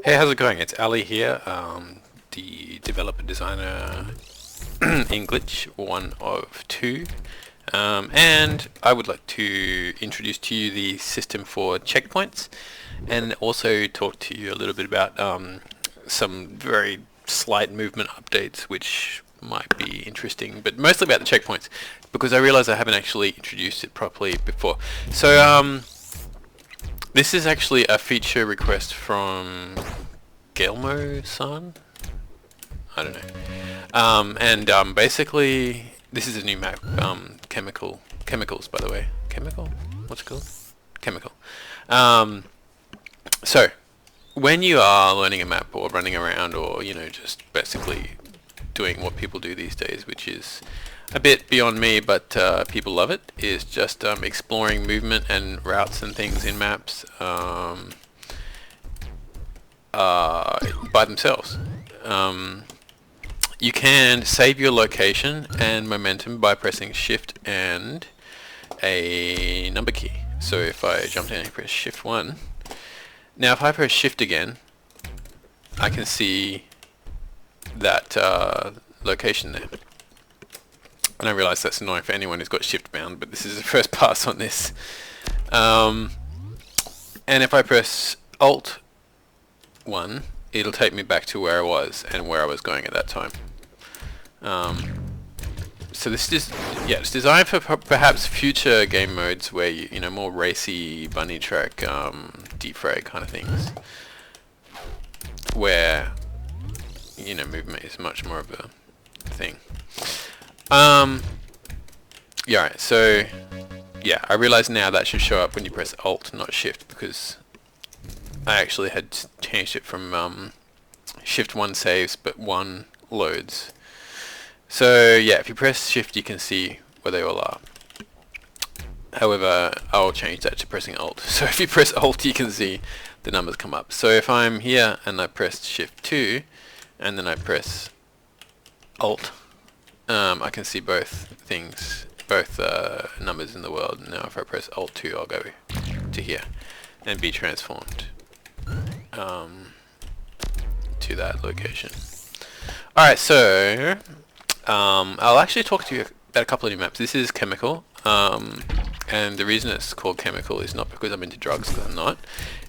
Hey, how's it going? It's Ali here, the developer designer in Glitch, one of two. And I would like to introduce to you the system for checkpoints and also talk to you a little bit about some very slight movement updates which might be interesting, but mostly about the checkpoints because I realize I haven't actually introduced it properly before. So, this is actually a feature request from Gelmo-san? I don't know. And basically, this is a new map. Chemicals, by the way. Chemical? What's it called? Chemical. Um, so, when you are learning a map or running around or, just basically doing what people do these days, which is a bit beyond me, but people love it, is just exploring movement and routes and things in maps by themselves. Um, you can save your location and momentum by pressing Shift and a number key. So if I jump down and press Shift 1, now if I press Shift again, I can see that location there. And I realise that's annoying for anyone who's got shift bound, but this is the first pass on this. And if I press Alt 1, it'll take me back to where I was and where I was going at that time. So this is, yeah, it's designed for perhaps future game modes where more racy bunny track, defrag kind of things, where movement is much more of a thing. Yeah, right, so yeah, I realize now that should show up when you press Alt, not Shift, because I actually had changed it from Shift 1 saves, but 1 loads. So yeah, if you press Shift, you can see where they all are. However, I'll change that to pressing Alt. So if you press Alt, you can see the numbers come up. So if I'm here and I press Shift 2, and then I press Alt, I can see both things, both numbers in the world. Now if I press Alt 2, I'll go to here and be transformed to that location. Alright, so I'll actually talk to you about a couple of new maps. This is Chemical, and the reason it's called Chemical is not because I'm into drugs, because I'm not.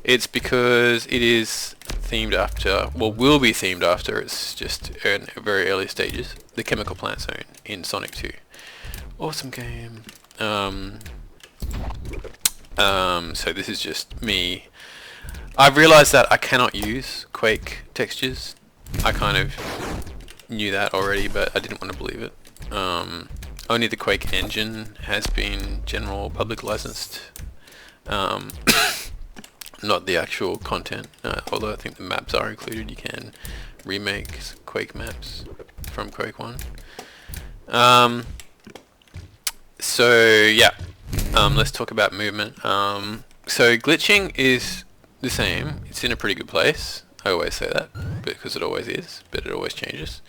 It's because it is themed after, well, will be themed after, it's just in very early stages, the Chemical Plant Zone in Sonic 2. Awesome game. So this is just me. I've realized that I cannot use Quake textures. I kind of knew that already, but I didn't want to believe it. Only the Quake engine has been general public licensed. Not the actual content, although I think the maps are included. You can remake Quake maps from Quake 1. So yeah, let's talk about movement. So glitching is the same. It's in a pretty good place. I always say that because it always is, but it always changes.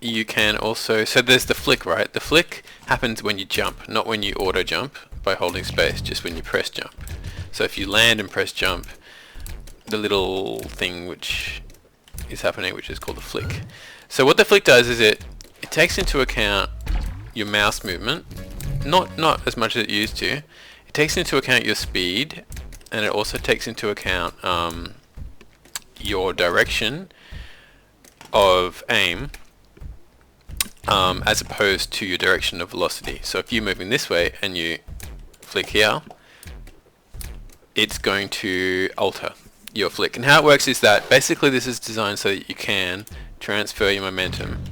You can also, so there's the flick, right? The flick happens when you jump, not when you auto jump by holding space, just when you press jump. So if you land and press jump, the little thing which is happening, which is called the flick. So what the flick does is it takes into account your mouse movement, not as much as it used to. It takes into account your speed, and it also takes into account your direction of aim, as opposed to your direction of velocity. So if you're moving this way and you flick here, it's going to alter your flick. And how it works is that basically this is designed so that you can transfer your momentum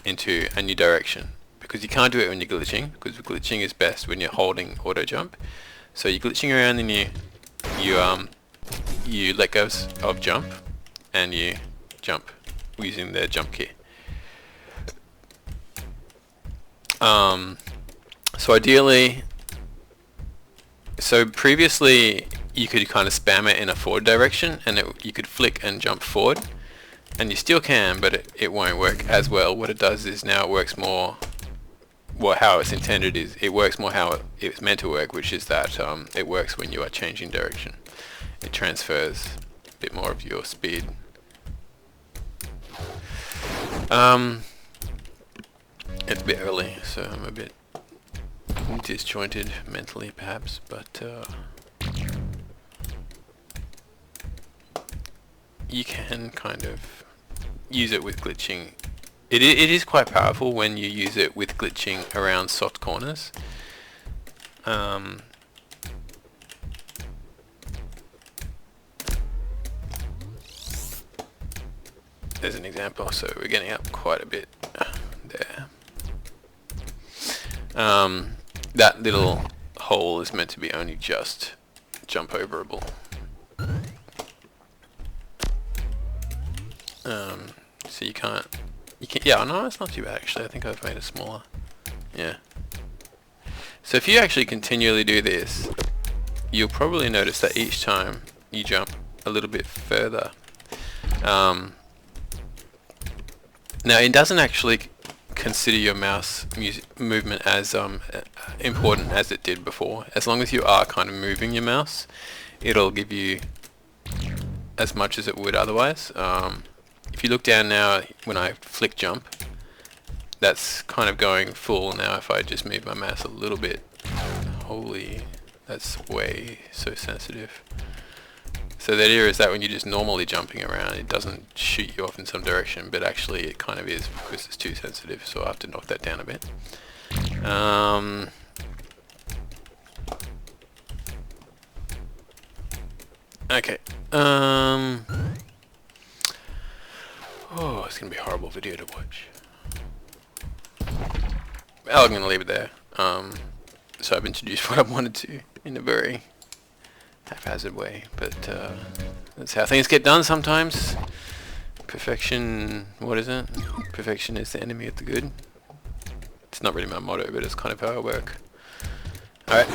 into a new direction, because you can't do it when you're glitching, because glitching is best when you're holding auto jump. So you're glitching around and you let go of jump and you jump using the jump key. So ideally, so previously you could kind of spam it in a forward direction and you could flick and jump forward, and you still can, but it won't work as well. What it does is now it works more how it's intended is it works more how it's meant to work, which is that it works when you are changing direction. It transfers a bit more of your speed. It's a bit early, so I'm a bit disjointed mentally perhaps, but you can kind of use it with glitching. It is quite powerful when you use it with glitching around soft corners. There's an example, so we're getting up quite a bit there. That little hole is meant to be only just jump overable. So you can, yeah, no, it's not too bad actually. I think I've made it smaller. Yeah. So if you actually continually do this, you'll probably notice that each time you jump a little bit further. Now it doesn't actually consider your mouse movement as important as it did before. As long as you are kind of moving your mouse, it'll give you as much as it would otherwise. If you look down now, when I flick jump, that's kind of going full now. If I just move my mouse a little bit, holy, that's way so sensitive. So the idea is that when you're just normally jumping around, it doesn't shoot you off in some direction, but actually it kind of is because it's too sensitive, so I have to knock that down a bit. Okay. Oh, it's going to be a horrible video to watch. Well, I'm going to leave it there. So I've introduced what I wanted to in a very haphazard way, but that's how things get done sometimes. Perfection, what is it? Perfection is the enemy of the good. It's not really my motto, but it's kind of how I work. Alright.